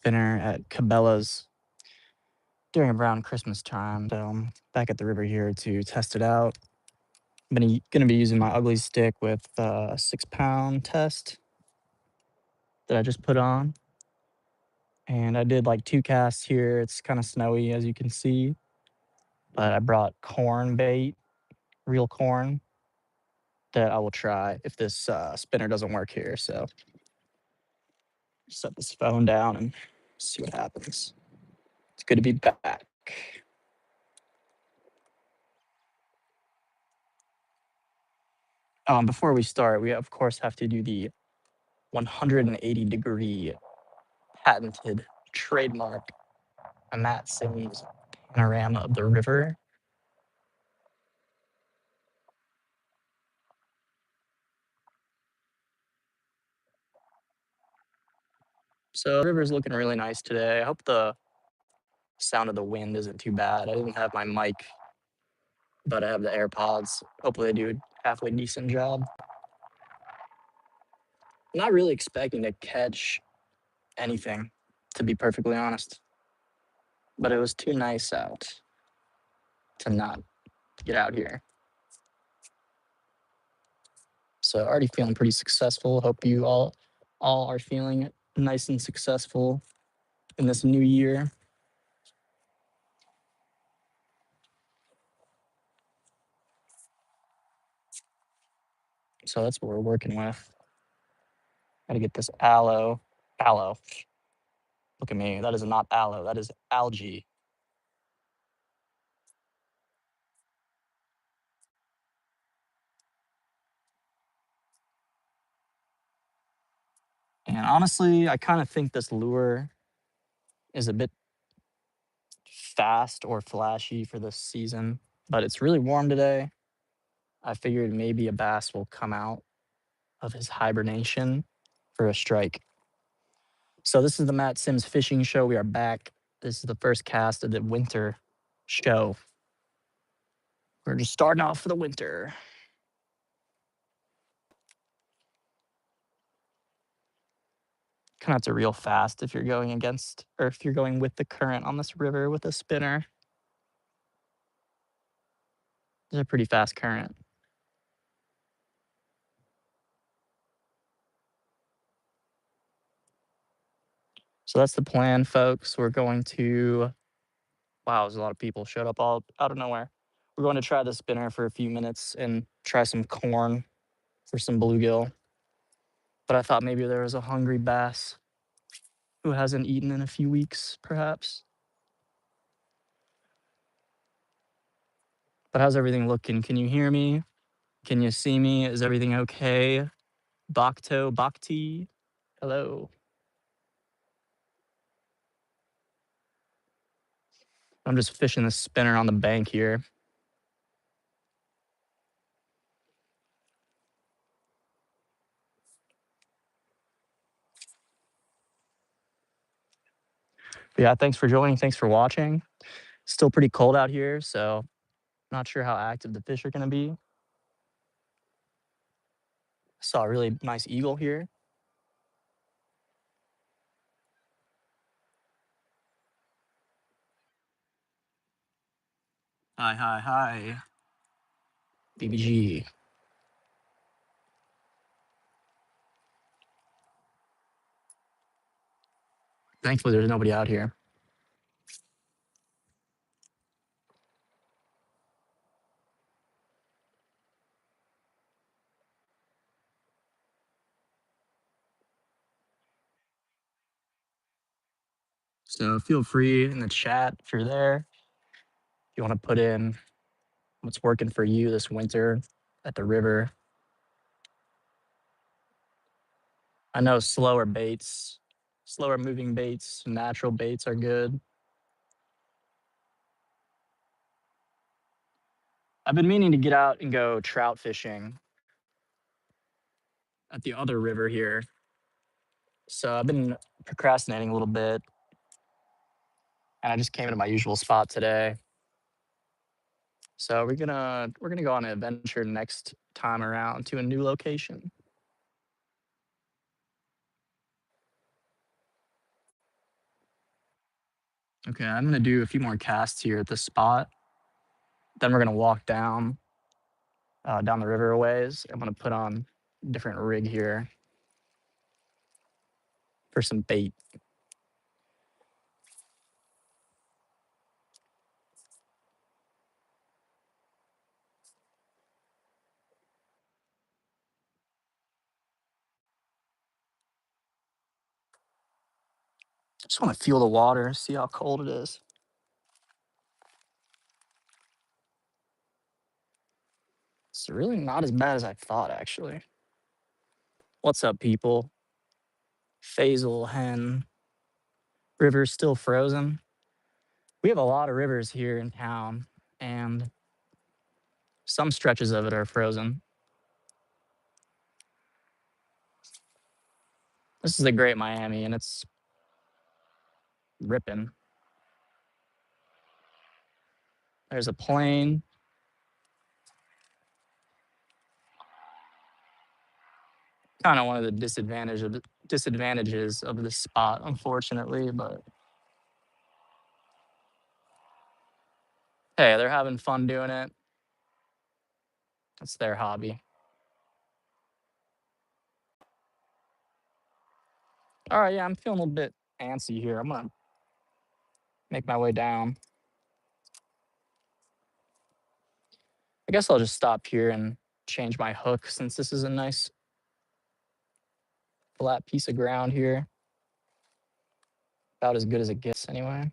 spinner at Cabela's during around Christmas time. So I'm back at the river here to test it out. Gonna be using my ugly stick with a 6 pound test that I just put on. And I did like 2 casts here. It's kind of snowy as you can see, but I brought corn bait, real corn, that I will try if this spinner doesn't work here. So set this phone down and see what happens. It's good to be back. Before we start, we of course have to do the 180-degree patented trademark Matt Sims panorama of the river. So the river's looking really nice today. I hope the sound of the wind isn't too bad. I didn't have my mic, but I have the AirPods. Hopefully they do a halfway decent job. Not really expecting to catch anything, to be perfectly honest. But it was too nice out to not get out here. So already feeling pretty successful. Hope you all are feeling nice and successful in this new year. So that's what we're working with. Got to get this aloe. Aloe. Look at me. That is not aloe. That is algae. And honestly, I kind of think this lure is a bit fast or flashy for this season, but it's really warm today. I figured maybe a bass will come out of his hibernation for a strike. So this is the Matt Sims Fishing Show. We are back. This is the first cast of the winter show. We're just starting off for the winter. Kind of have to reel fast if you're going against, or if you're going with the current on this river with a spinner. There's a pretty fast current. So that's the plan, folks. We're going to, wow, there's a lot of people showed up all out of nowhere. We're going to try the spinner for a few minutes and try some corn for some bluegill. But I thought maybe there was a hungry bass who hasn't eaten in a few weeks, perhaps. But how's everything looking? Can you hear me? Can you see me? Is everything okay? Bhakti, hello. I'm just fishing the spinner on the bank here. But yeah, thanks for joining. Thanks for watching. Still pretty cold out here, so not sure how active the fish are going to be. Saw a really nice eagle here. Hi. BBG. Thankfully, there's nobody out here. So feel free in the chat if you're there. If you want to put in what's working for you this winter at the river. I know slower moving baits, natural baits are good. I've been meaning to get out and go trout fishing at the other river here. So I've been procrastinating a little bit. And I just came to my usual spot today. So we're gonna go on an adventure next time around to a new location. Okay, I'm gonna do a few more casts here at this spot. Then we're gonna walk down the river a ways. I'm gonna put on a different rig here for some bait. Just want to feel the water, see how cold it is. It's really not as bad as I thought, actually. What's up, people? Faisal Hen. River's still frozen. We have a lot of rivers here in town, and some stretches of it are frozen. This is the Great Miami, and it's ripping. There's a plane. Kind of one of the disadvantages of this spot, unfortunately, but hey, they're having fun doing it. It's their hobby. All right, yeah, I'm feeling a little bit antsy here. I'm gonna make my way down. I guess I'll just stop here and change my hook since this is a nice flat piece of ground here. About as good as it gets anyway.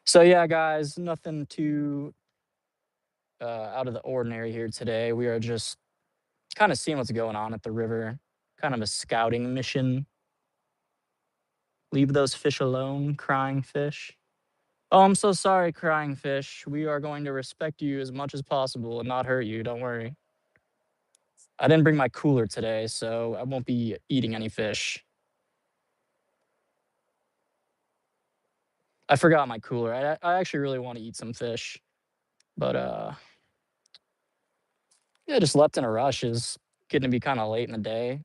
So yeah, guys, nothing too out of the ordinary here today. We are just kind of seeing what's going on at the river, kind of a scouting mission. Leave those fish alone, crying fish. Oh, I'm so sorry, crying fish. We are going to respect you as much as possible and not hurt you. Don't worry. I didn't bring my cooler today, so I won't be eating any fish. I forgot my cooler. I actually really want to eat some fish, but yeah, just left in a rush is getting to be kind of late in the day.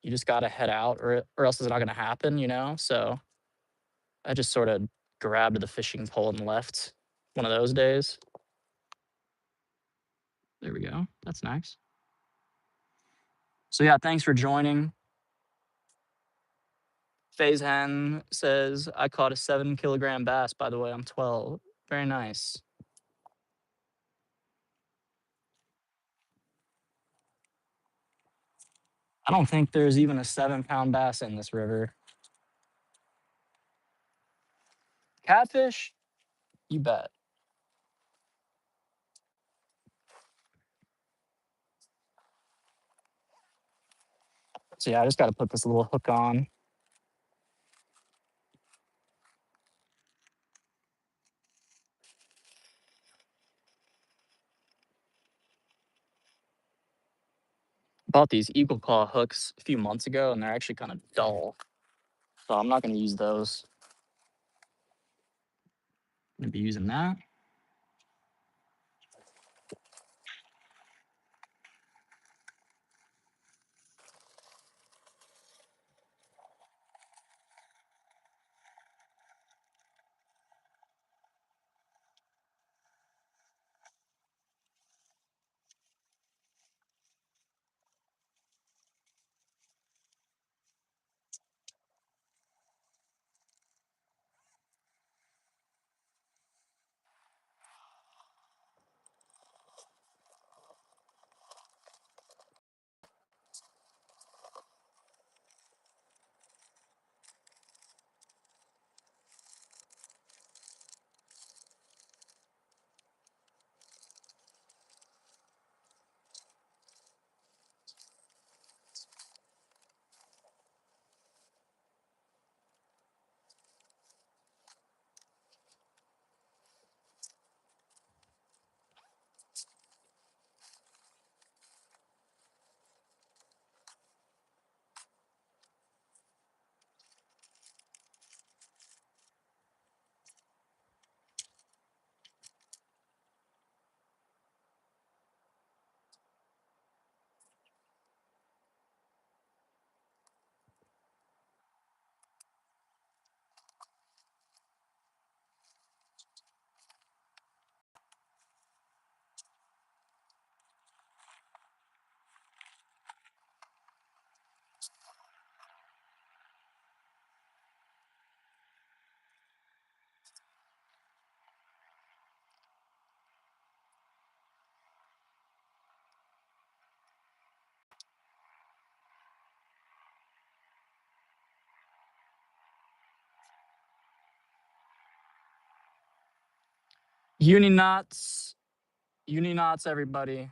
You just got to head out, or else it's not going to happen, you know. So I just sort of grabbed the fishing pole and left. One of those days. There we go. That's nice. So yeah, thanks for joining. FaZe Hen says, I caught a 7 kilogram bass, by the way. I'm 12. Very nice. I don't think there's even a 7 pound bass in this river. Catfish? You bet. So yeah, I just got to put this little hook on. Bought these Eagle Claw hooks a few months ago, and they're actually kind of dull. So I'm not going to use those. I'm going to be using that. Uni knots. Uni knots, everybody.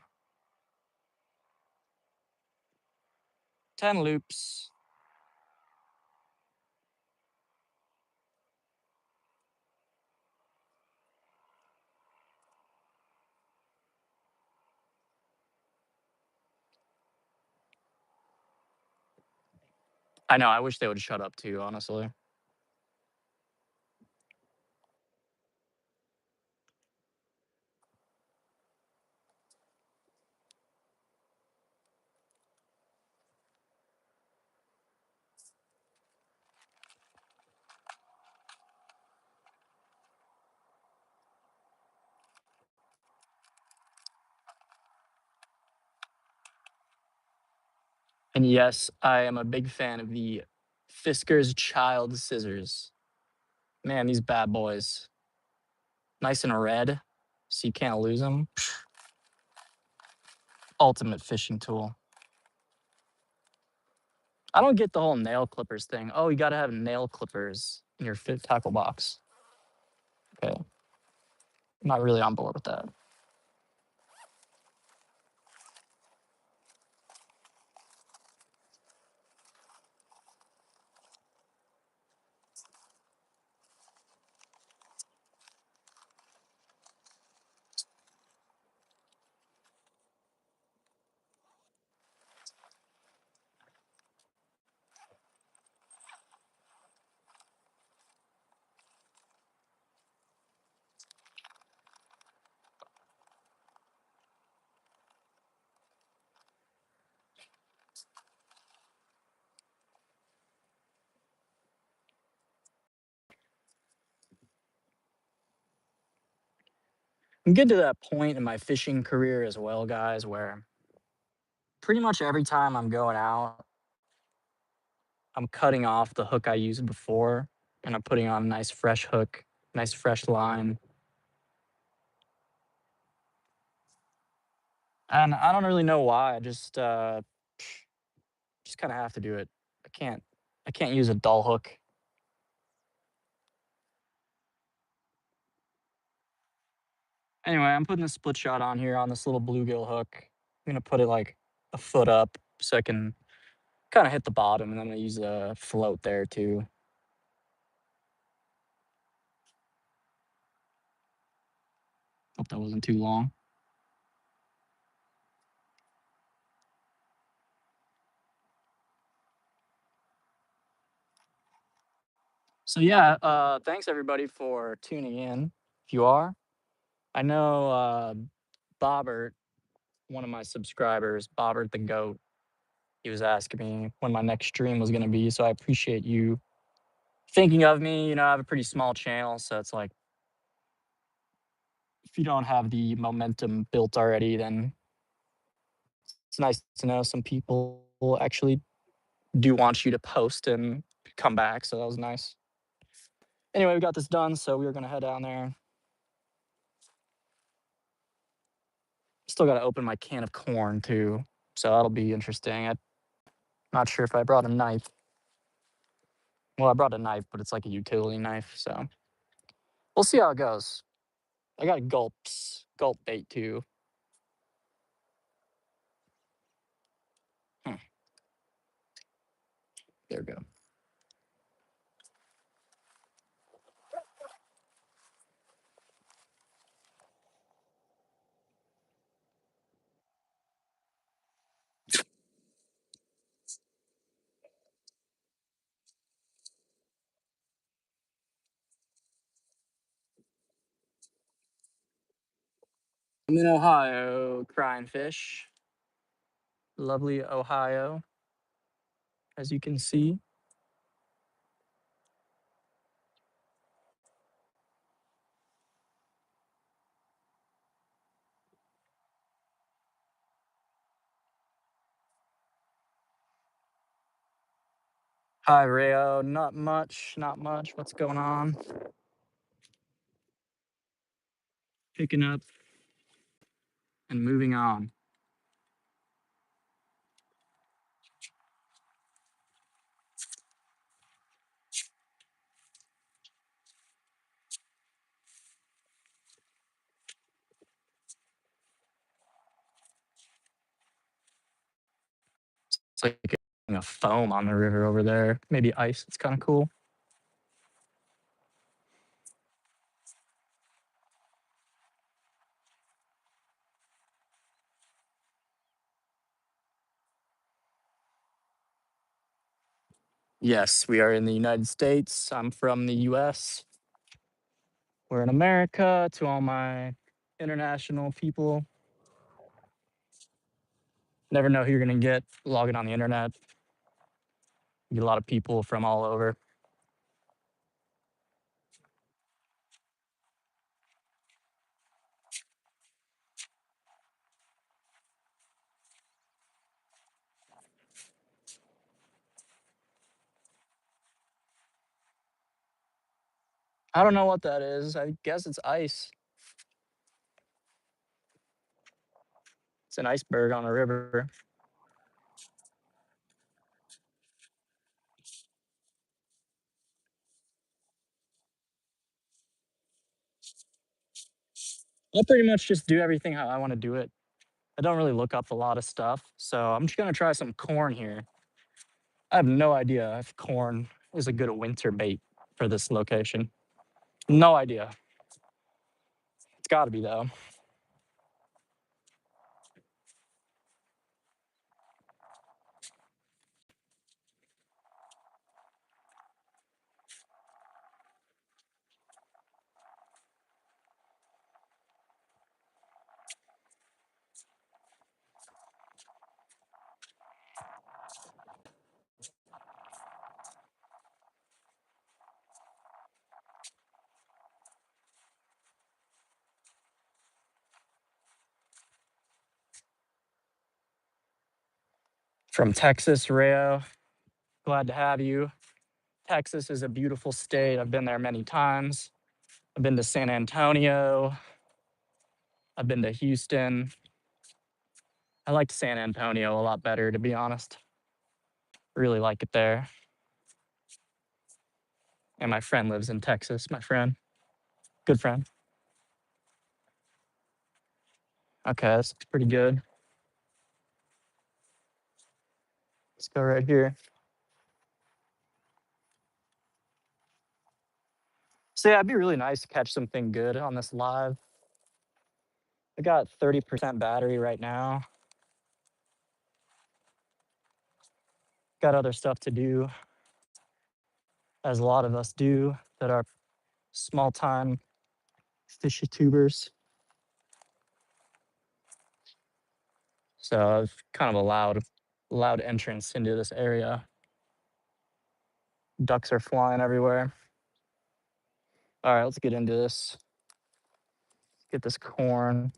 10 loops. I know, I wish they would shut up too, honestly. And yes, I am a big fan of the Fisker's Child scissors. Man, these bad boys. Nice and red, so you can't lose them. Ultimate fishing tool. I don't get the whole nail clippers thing. Oh, you gotta have nail clippers in your tackle box. Okay. I'm not really on board with that. I'm getting to that point in my fishing career as well, guys, where pretty much every time I'm going out, I'm cutting off the hook I used before and I'm putting on a nice fresh hook, nice fresh line. And I don't really know why. I just kind of have to do it. I can't use a dull hook. Anyway, I'm putting the split shot on here on this little bluegill hook. I'm gonna put it like a foot up so I can kind of hit the bottom, and then I'm gonna use a float there too. Hope that wasn't too long. So yeah, thanks everybody for tuning in. If you are, I know Bobbert, one of my subscribers, Bobbert the Goat, he was asking me when my next stream was gonna be. So I appreciate you thinking of me. You know, I have a pretty small channel, so it's like if you don't have the momentum built already, then it's nice to know some people actually do want you to post and come back. So that was nice. Anyway, we got this done, so we were gonna head down there. Still gotta open my can of corn too, so that'll be interesting. I'm not sure if I brought a knife. Well, I brought a knife, but it's like a utility knife, so we'll see how it goes. I got gulp bait too. Hmm, there we go. I'm in Ohio, crying fish. Lovely Ohio, as you can see. Hi, Rayo. Not much, not much. What's going on? Picking up and moving on. It's like a foam on the river over there, maybe ice. It's kinda cool. Yes, we are in the United States. I'm from the US. We're in America. To all my international people, never know who you're gonna get logging on the internet. Get a lot of people from all over. I don't know what that is. I guess it's ice. It's an iceberg on a river. I pretty much just do everything how I wanna do it. I don't really look up a lot of stuff, so I'm just gonna try some corn here. I have no idea if corn is a good winter bait for this location. No idea. It's gotta be though. From Texas, Rayo, glad to have you. Texas is a beautiful state. I've been there many times. I've been to San Antonio. I've been to Houston. I liked San Antonio a lot better, to be honest. Really like it there. And my friend lives in Texas, my friend. Good friend. Okay, this looks pretty good. Let's go right here. So yeah, it'd be really nice to catch something good on this live. I got 30% battery right now. Got other stuff to do, as a lot of us do that are small time fishy tubers. So I've kind of allowed entrance into this area. Ducks are flying everywhere. All right, let's get into this. Get this corn.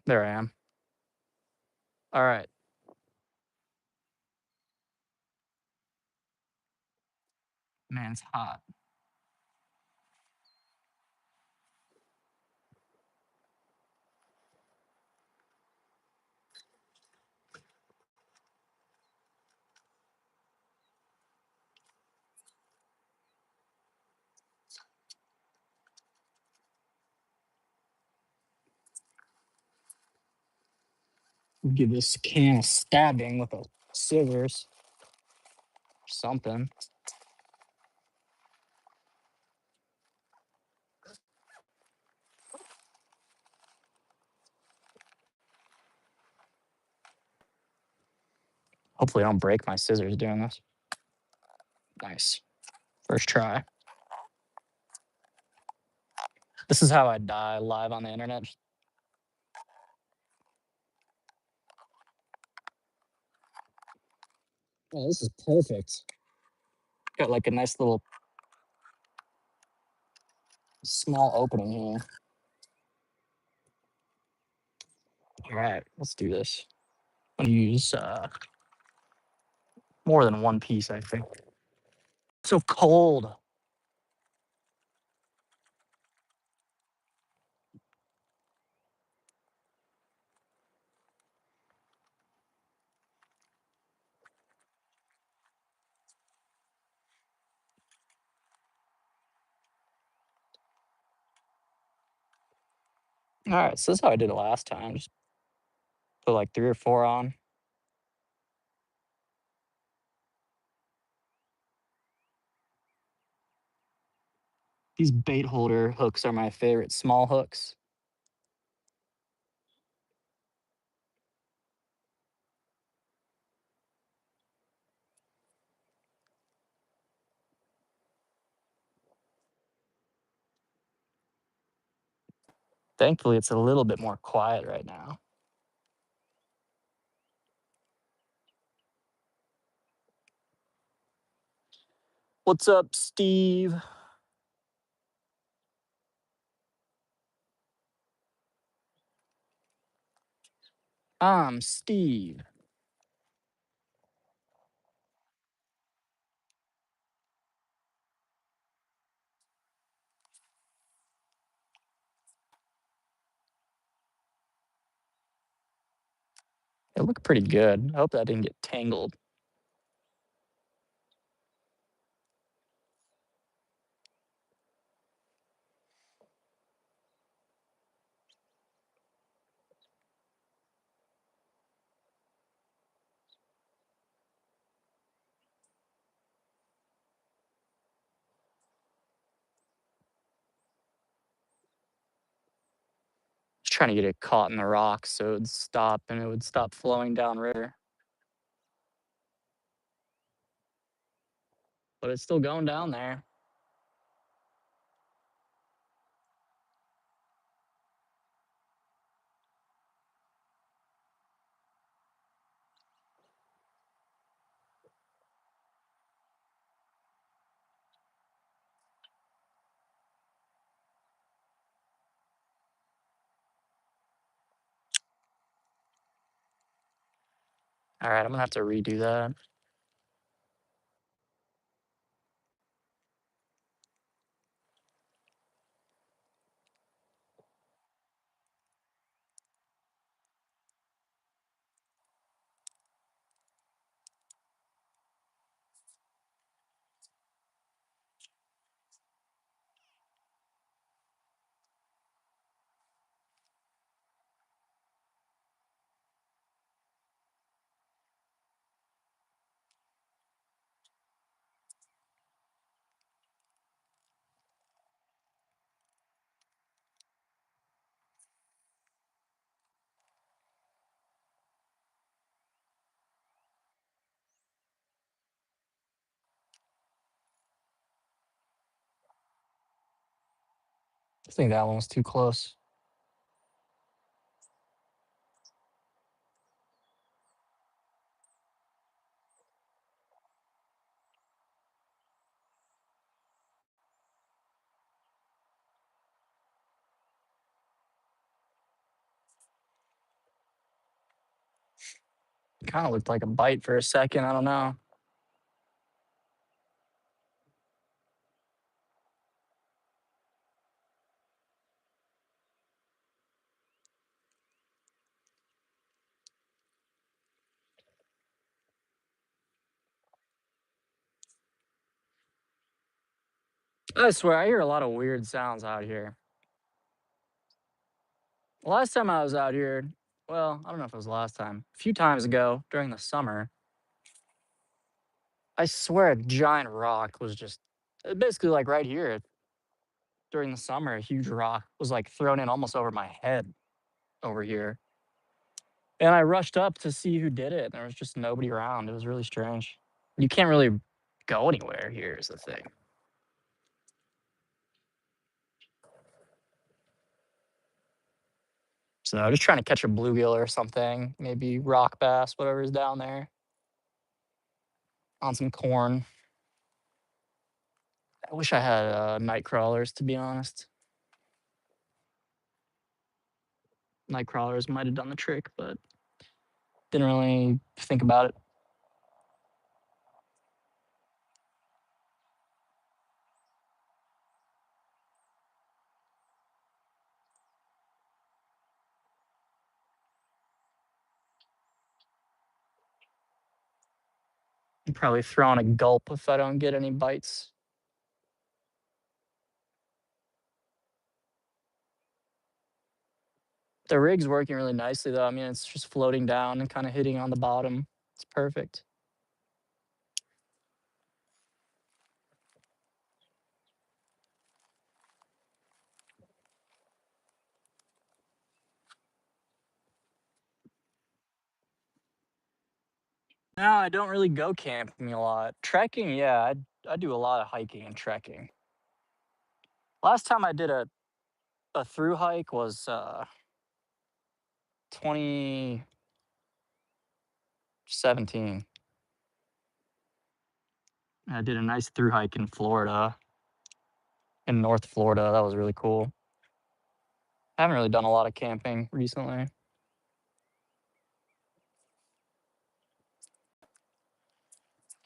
There I am. All right. Man, it's hot. Give this can a stabbing with a scissors or something. Hopefully, I don't break my scissors doing this. Nice. First try. This is how I die live on the internet. Oh, this is perfect. Got like a nice little small opening here. All right, let's do this. I'm gonna use more than one piece, I think. So cold. All right, so this is how I did it last time. Just Put like 3 or 4 on. These bait holder hooks are my favorite, small hooks. Thankfully, it's a little bit more quiet right now. What's up, Steve? I'm Steve. It looked pretty good. I hope that didn't get tangled. Just trying to get it caught in the rocks so it would stop and it would stop flowing downriver. But it's still going down there. All right, I'm gonna have to redo that. I think that one was too close. Kind of looked like a bite for a second. I don't know. I swear, I hear a lot of weird sounds out here. Last time I was out here, well, I don't know if it was the last time. A few times ago during the summer, I swear a giant rock was just basically like right here during the summer. A huge rock was like thrown in almost over my head over here. And I rushed up to see who did it. And there was just nobody around. It was really strange. You can't really go anywhere here, is the thing. So just trying to catch a bluegill or something, maybe rock bass, whatever's down there on some corn. I wish I had night crawlers, to be honest. Night crawlers might have done the trick, but didn't really think about it. I'm probably throwing a gulp if I don't get any bites. The rig's working really nicely, though. I mean, it's just floating down and kinda hitting on the bottom. It's perfect. No, I don't really go camping a lot. Trekking, yeah, I do a lot of hiking and trekking. Last time I did a through hike was, 2017. I did a nice through hike in Florida, in North Florida. That was really cool. I haven't really done a lot of camping recently.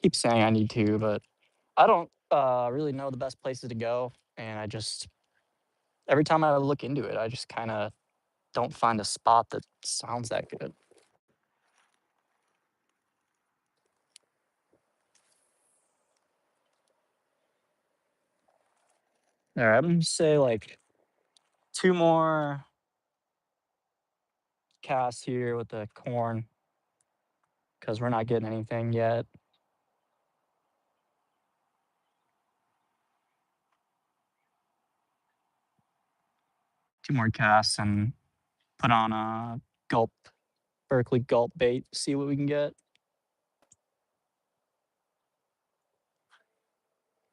Keep saying I need to, but I don't, really know the best places to go, and I just every time I look into it, I just kinda don't find a spot that sounds that good. Alright, I'm gonna say, like, 2 more casts here with the corn because 'cause we're not getting anything yet. 2 more casts and put on a gulp Berkeley gulp bait, see what we can get.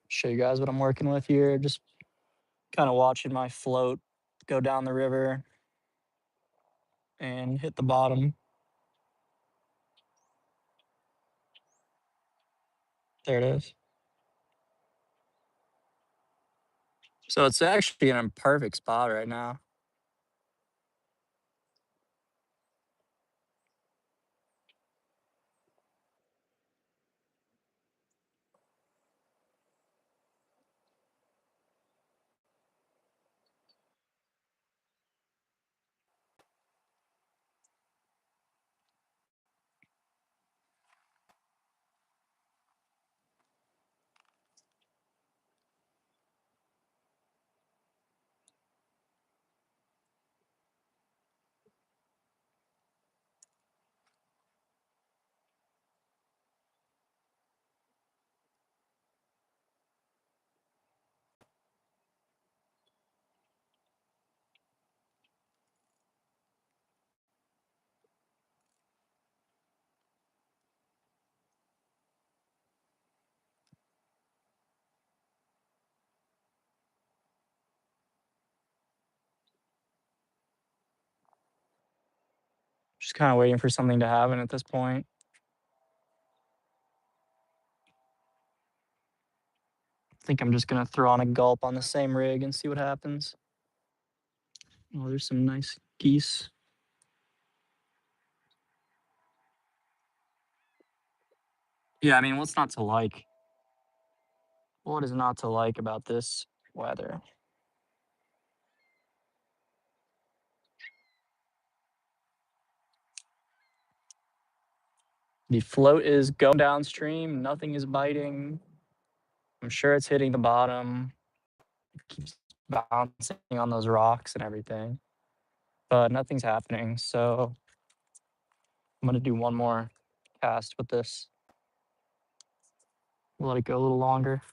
Show you guys what I'm working with here, just kinda watching my float go down the river and hit the bottom. There it is. So it's actually in a perfect spot right now. Just kinda waiting for something to happen at this point. Think I'm just gonna throw on a gulp on the same rig and see what happens. Oh, there's some nice geese. Yeah, I mean, what's not to like? What is not to like about this weather? The float is going downstream, nothing is biting. I'm sure it's hitting the bottom. It keeps bouncing on those rocks and everything, but nothing's happening. So I'm gonna do one more cast with this. Let it go a little longer.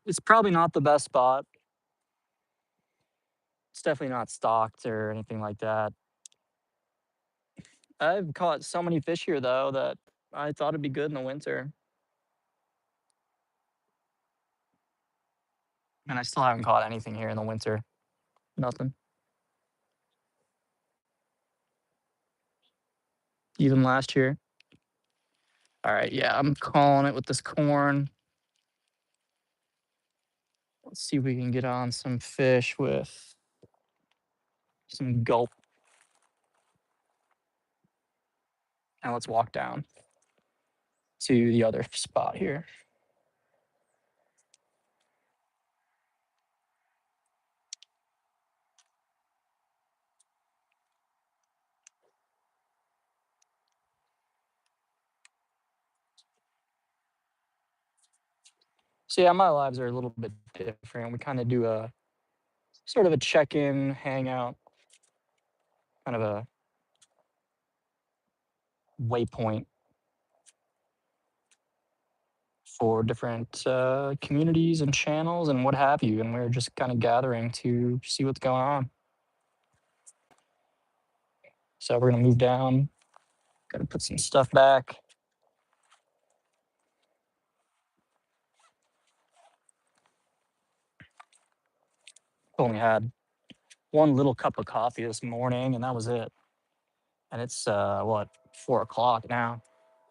It's probably not the best spot. It's definitely not stocked or anything like that. I've caught so many fish here though that I thought it'd be good in the winter, and I still haven't caught anything here in the winter. Nothing. Even last year. All right, yeah, I'm calling it with this corn. Let's see if we can get on some fish with some gulp. Now let's walk down to the other spot here. So yeah, my lives are a little bit different. We kind of do a sort of a check-in, hangout, kind of a waypoint for different communities and channels and what have you. And we're just kind of gathering to see what's going on. So we're gonna move down. Gotta put some stuff back. Only had one little cup of coffee this morning, and that was it. And it's what, 4 o'clock now.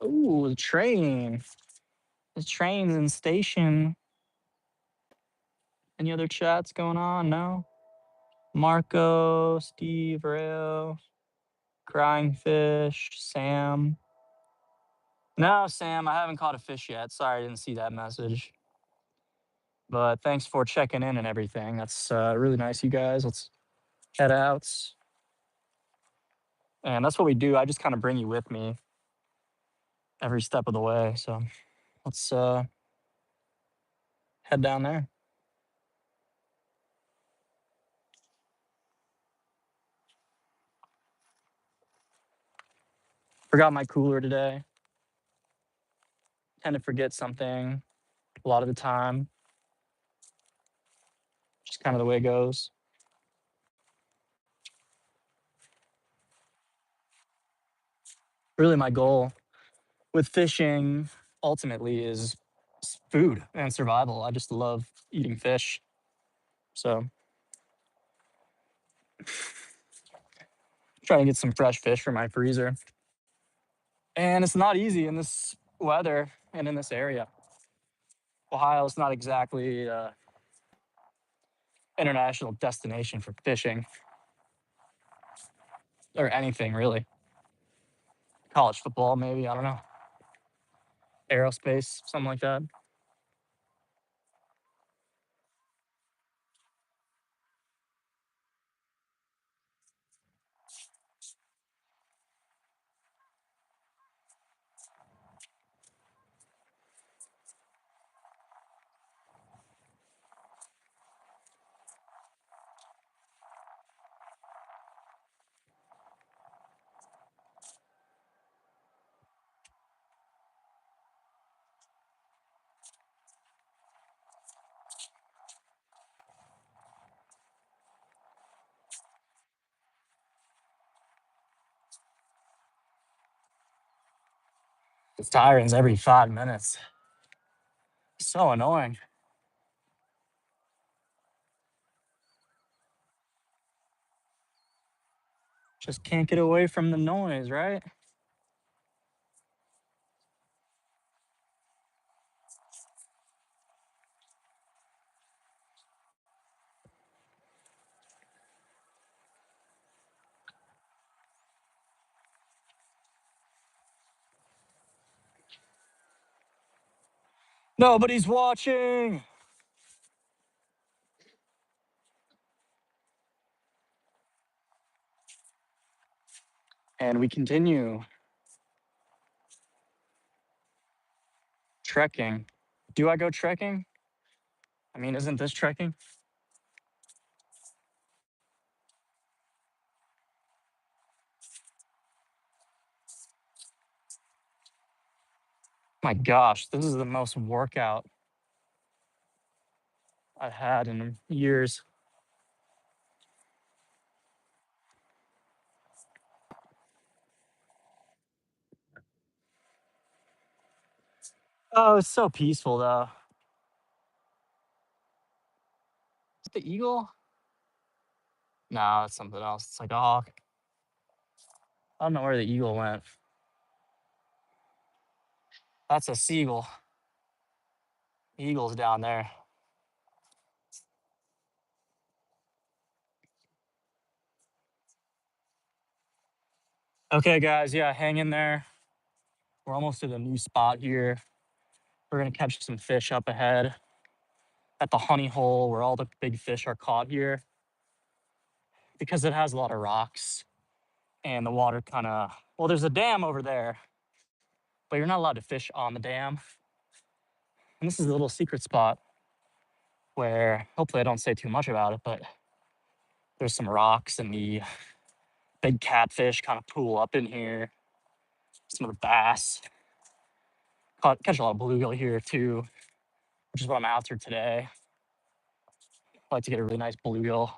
Ooh, the train. The train's in station. Any other chats going on? No. Marco, Steve, Rayo, Crying Fish, Sam. No, Sam, I haven't caught a fish yet. Sorry, I didn't see that message. But thanks for checking in and everything. That's really nice, you guys. Let's head out. And that's what we do. I just kind of bring you with me every step of the way. So let's head down there. Forgot my cooler today. Tend to forget something a lot of the time. Just kind of the way it goes. Really, my goal with fishing ultimately is food and survival. I just love eating fish. So trying to get some fresh fish for my freezer. And it's not easy in this weather and in this area. Ohio is not exactly an international destination for fishing or anything really. College football, maybe, I don't know. Aerospace, something like that. It's sirens every 5 minutes. So annoying. Just can't get away from the noise, right? Nobody's watching. And we continue trekking. Do I go trekking? I mean, isn't this trekking? My gosh, this is the most workout I've had in years. Oh, it's so peaceful though. Is it the eagle? No, it's something else. It's like a hawk. I don't know where the eagle went. That's a seagull. Eagle's down there. Okay, guys. Yeah, hang in there. We're almost at a new spot here. We're gonna catch some fish up ahead at the honey hole where all the big fish are caught here because it has a lot of rocks and the water kind of, well, there's a dam over there, but you're not allowed to fish on the dam. And this is a little secret spot where hopefully I don't say too much about it, but there's some rocks and the big catfish kind of pool up in here. Some of the bass. Catch a lot of bluegill here too, which is what I'm after today. I'd like to get a really nice bluegill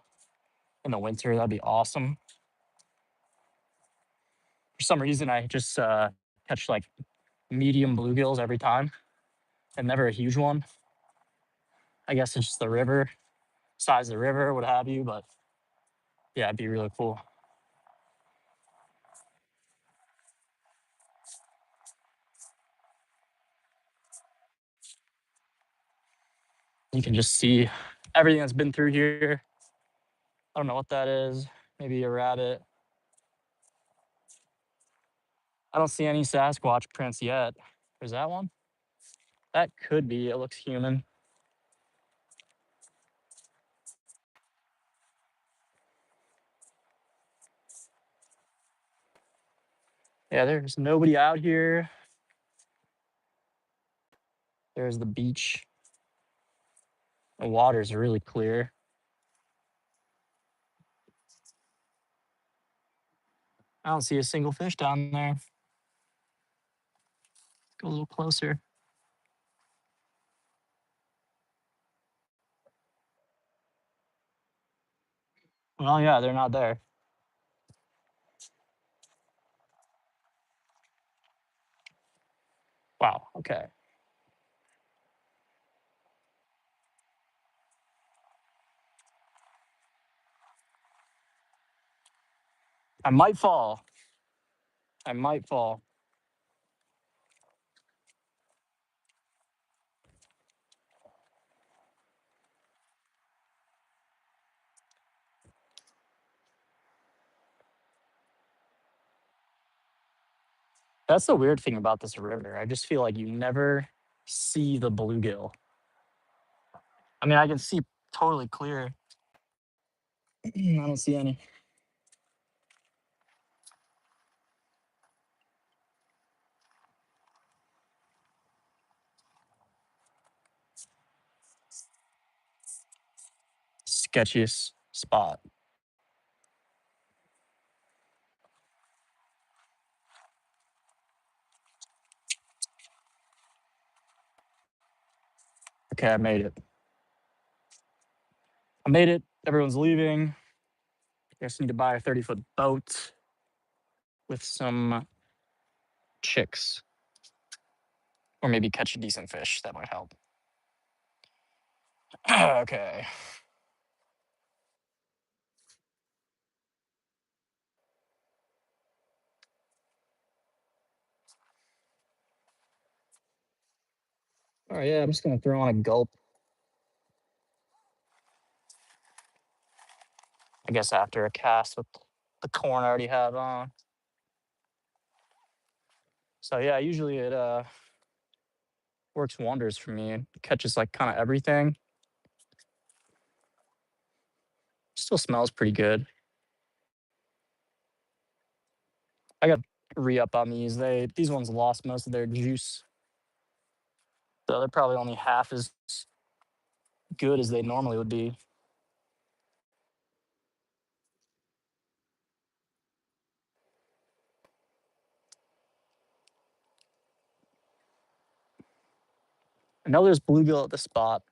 in the winter. That'd be awesome. For some reason, I just catch like medium bluegills every time and never a huge one. I guess it's just the river, size of the river, what have you. But yeah, it'd be really cool. You can just see everything that's been through here. I don't know what that is. Maybe a rabbit. I don't see any Sasquatch prints yet. Is that one? That could be. It looks human. Yeah, there's nobody out here. There's the beach. The water's really clear. I don't see a single fish down there. Go a little closer. Well, yeah, they're not there. Wow, okay. I might fall. I might fall. That's the weird thing about this river. I just feel like you never see the bluegill. I mean, I can see totally clear. I don't see any. Sketchiest spot. Okay, I made it. I made it. Everyone's leaving. I guess I need to buy a 30-foot boat with some chicks. Or maybe catch a decent fish. That might help. Okay. All right, yeah, I'm just gonna throw on a gulp. I guess after a cast with the corn I already have on. So yeah, usually it works wonders for me. It catches like kind of everything. Still smells pretty good. I got re-up on these. These ones lost most of their juice. So they're probably only half as good as they normally would be. I know there's bluegill at the spot.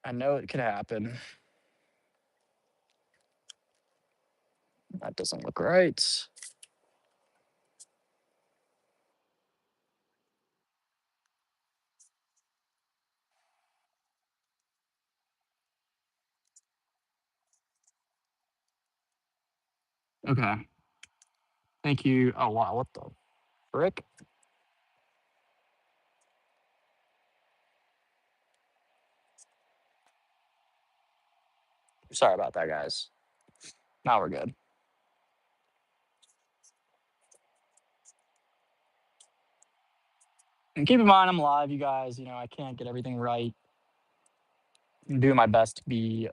I know it could happen. That doesn't look right. Okay. Thank you. Oh wow, what the frick? Sorry about that, guys. Now we're good. And keep in mind, I'm live, you guys. You know, I can't get everything right. I'm doing my best to be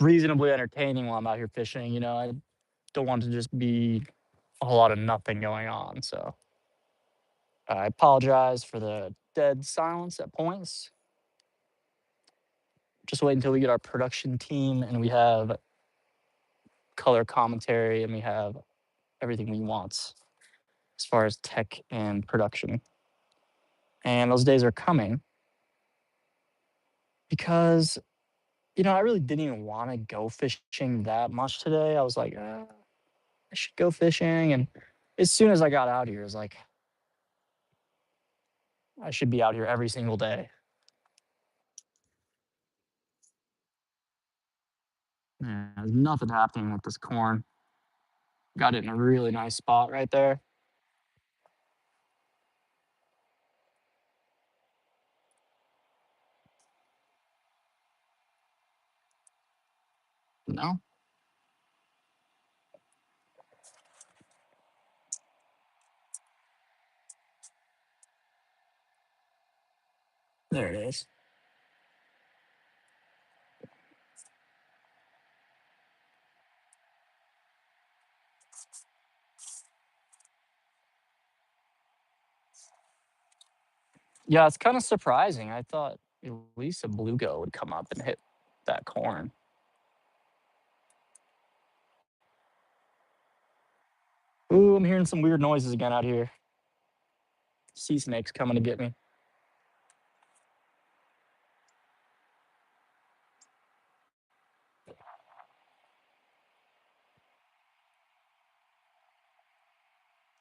reasonably entertaining while I'm out here fishing. You know, I don't want to just be a whole lot of nothing going on. So I apologize for the dead silence at points. Just wait until we get our production team and we have color commentary and we have everything we want as far as tech and production. And those days are coming because, I really didn't even want to go fishing that much today. I was like, I should go fishing. And as soon as I got out here, it was like, I should be out here every single day. Yeah, there's nothing happening with this corn. Got it in a really nice spot right there. No, there it is. Yeah, it's kind of surprising. I thought at least a bluegill would come up and hit that corn. Ooh, I'm hearing some weird noises again out here. Sea snakes coming to get me.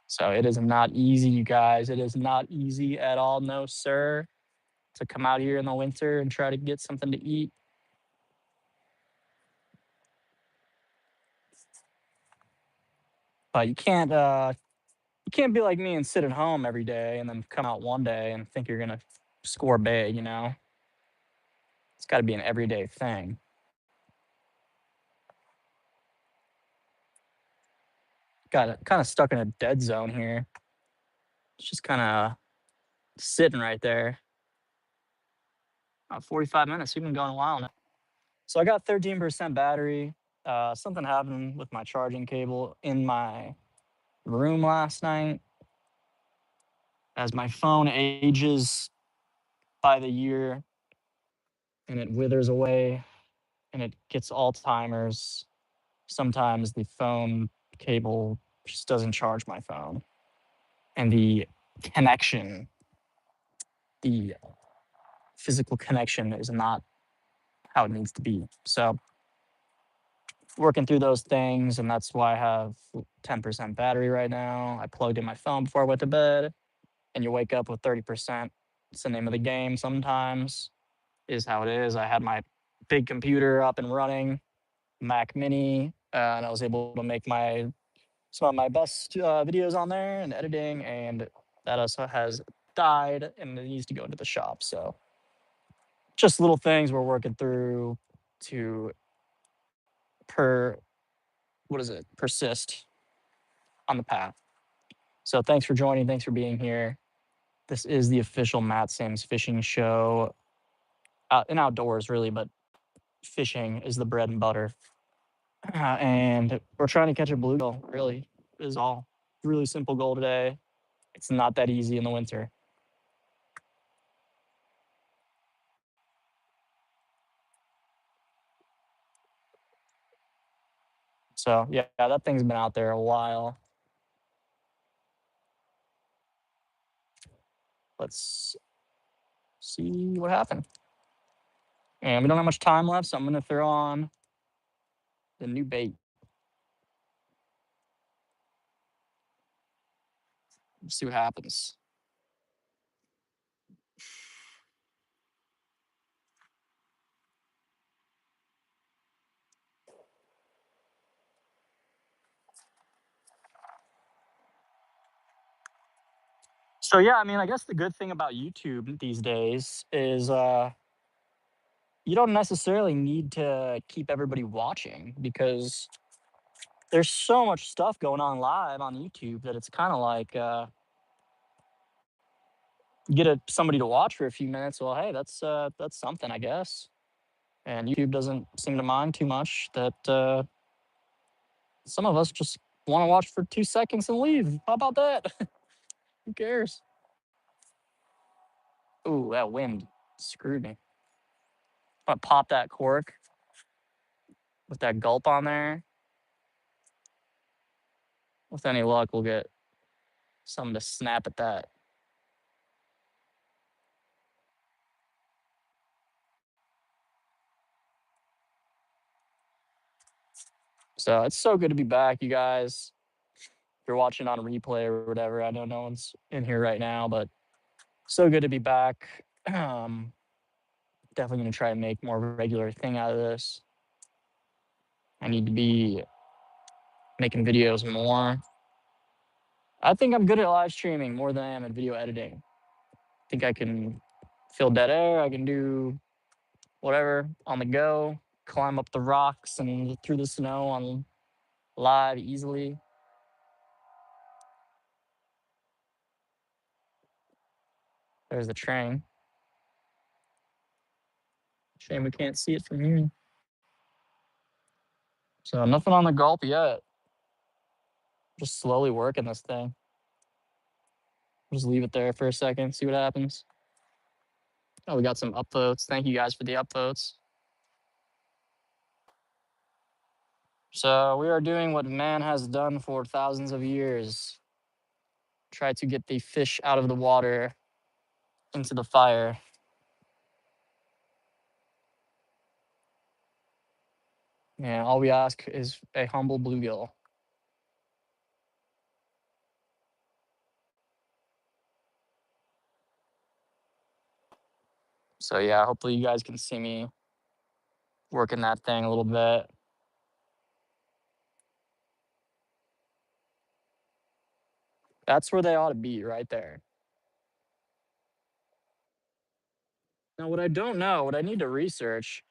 So it is not easy, you guys. It is not easy at all, no, sir, to come out here in the winter and try to get something to eat. But you can't be like me and sit at home every day and then come out one day and think you're gonna score big. It's got to be an everyday thing. Got kind of stuck in a dead zone here. It's just kind of sitting right there. 45 minutes. We've been going a while now. So I got 13% battery. Something happened with my charging cable in my room last night. As my phone ages by the year and it withers away and it gets Alzheimer's, sometimes the phone cable just doesn't charge my phone. And the connection, the physical connection is not how it needs to be. So working through those things, and that's why I have 10% battery right now. I plugged in my phone before I went to bed, and you wake up with 30%. It's the name of the game sometimes, is how it is. I had my big computer up and running, Mac Mini, and I was able to make some of my best videos on there and editing, and that also has died and it needs to go into the shop. So just little things we're working through to per what is it persist on the path. So thanks for joining. Thanks for being here. This is the official Matt Sims fishing show, and outdoors really, but fishing is the bread and butter. And we're trying to catch a bluegill. Really, is all. Really simple goal today. It's not that easy in the winter. So yeah, that thing's been out there a while. Let's see what happened. And we don't have much time left, so I'm gonna throw on the new bait. See what happens. So yeah, I mean, I guess the good thing about YouTube these days is you don't necessarily need to keep everybody watching because there's so much stuff going on live on YouTube that it's kind of like get somebody to watch for a few minutes. Well, hey, that's something, I guess. And YouTube doesn't seem to mind too much that some of us just want to watch for 2 seconds and leave. How about that? Who cares? Ooh, that wind screwed me. I'm gonna pop that cork with that gulp on there. With any luck, we'll get something to snap at that. So it's so good to be back, you guys. If you're watching on a replay or whatever, I know no one's in here right now, but so good to be back. Definitely gonna try and make more of a regular thing out of this. I need to be making videos more. I think I'm good at live streaming more than I am at video editing. I think I can fill dead air. I can do whatever on the go, climb up the rocks and through the snow on live easily. There's the train. Shame we can't see it from here. So nothing on the gulp yet. Just slowly working this thing. Just leave it there for a second, see what happens. Oh, we got some upvotes. Thank you guys for the upvotes. So we are doing what man has done for thousands of years. Try to get the fish out of the water into the fire. And all we ask is a humble bluegill. So yeah, hopefully you guys can see me working that thing a little bit. That's where they ought to be, right there. Now, what I don't know, what I need to research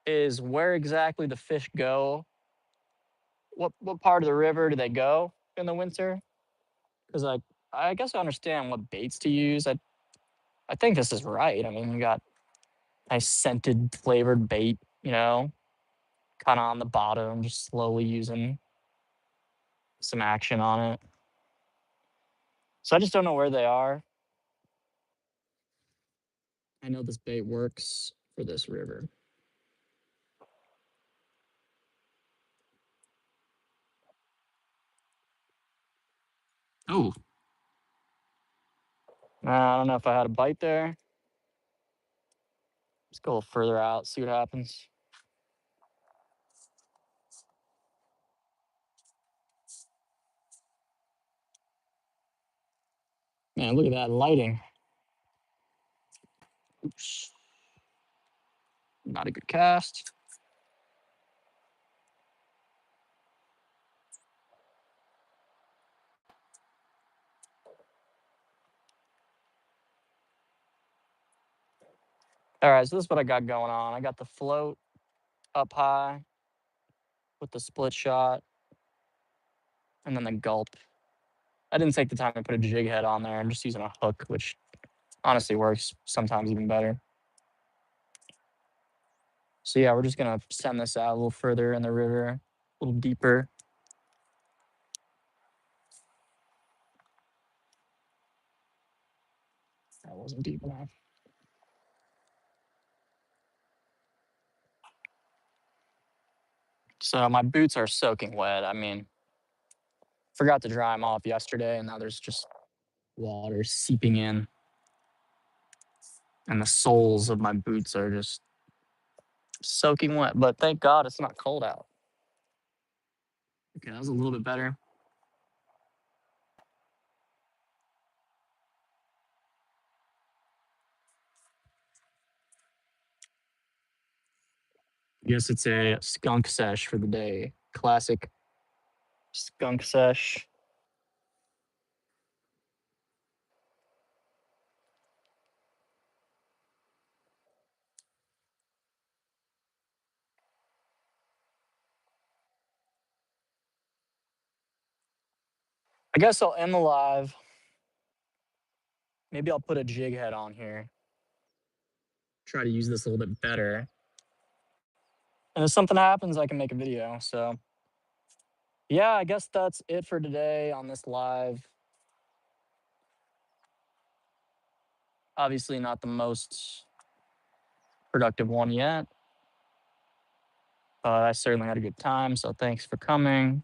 is where exactly the fish go. What part of the river do they go in the winter? Because I guess I understand what baits to use. I think this is right. I mean, you got nice scented flavored bait, kind of on the bottom, just slowly using some action on it. So I just don't know where they are. I know this bait works for this river. Oh. I don't know if I had a bite there. Let's go a little further out, see what happens. Man, look at that lighting. Oops. Not a good cast. All right, so this is what I got going on. I got the float up high with the split shot and then the gulp. I didn't take the time to put a jig head on there. I'm just using a hook, which honestly works sometimes even better. So yeah, we're just gonna send this out a little further in the river, a little deeper. That wasn't deep enough. So my boots are soaking wet. I mean, forgot to dry them off yesterday, and now there's just water seeping in. And the soles of my boots are just soaking wet. But thank God it's not cold out. Okay, that was a little bit better. I guess it's a skunk sesh for the day. Classic skunk sesh. I guess I'll end the live. Maybe I'll put a jig head on here. Try to use this a little bit better. And if something happens, I can make a video. So yeah, I guess that's it for today on this live. Obviously not the most productive one yet, but I certainly had a good time, so thanks for coming.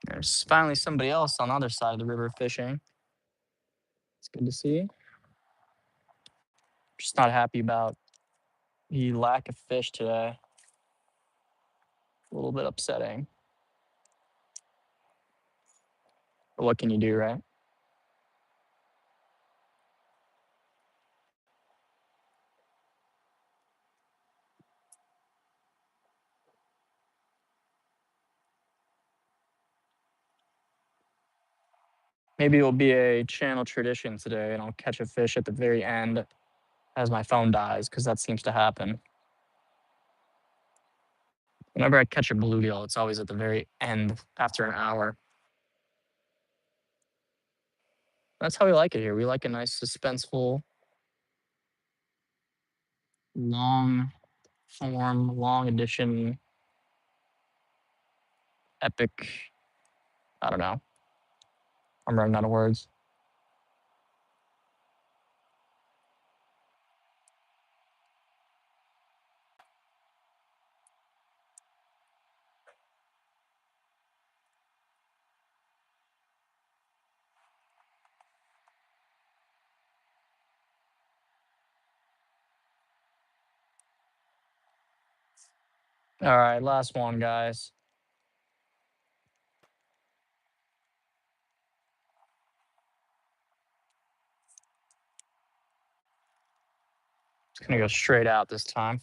There's finally somebody else on the other side of the river fishing. It's good to see. Just not happy about the lack of fish today. A little bit upsetting. But what can you do, right? Maybe it'll be a channel tradition today, and I'll catch a fish at the very end as my phone dies, because that seems to happen. Whenever I catch a bluegill, it's always at the very end after an hour. That's how we like it here. We like a nice, suspenseful, long form, long edition, epic. I don't know. I'm running out of words. All right, last one, guys. It's gonna go straight out this time.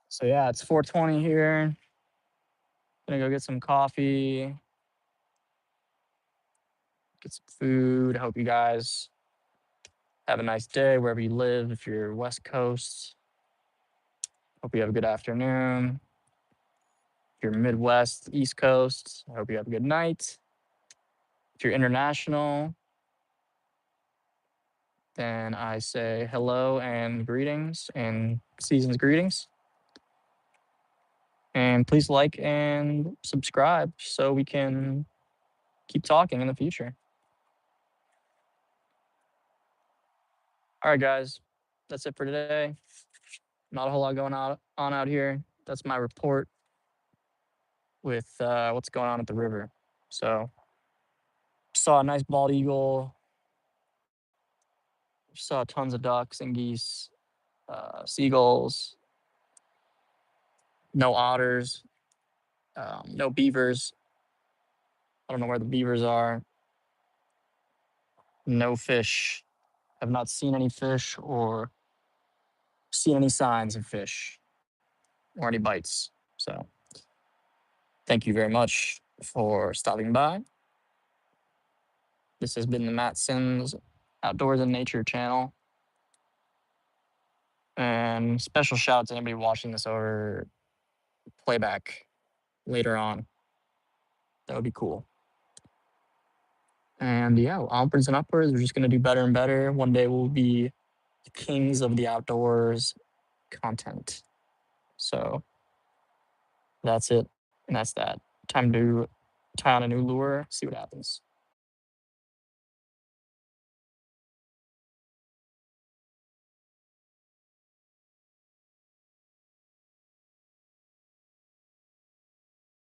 So yeah, it's 4:20 here. Gonna go get some coffee, get some food. Hope you guys have a nice day wherever you live. If you're West Coast, hope you have a good afternoon. If you're Midwest, East Coast, I hope you have a good night. If you're international, then I say hello and greetings and season's greetings. And please like and subscribe so we can keep talking in the future. All right, guys, that's it for today. Not a whole lot going on out here. That's my report with what's going on at the river. So saw a nice bald eagle, saw tons of ducks and geese, seagulls, no otters, no beavers. I don't know where the beavers are. No fish. Have not seen any fish or seen any signs of fish or any bites. So thank you very much for stopping by. This has been the Matt Sims Outdoors and Nature channel. And special shout out to anybody watching this over playback later on. That would be cool. And yeah, onwards and upwards, we're just going to do better and better. One day we'll be the kings of the outdoors content. So that's it. And that's that. Time to tie on a new lure, see what happens.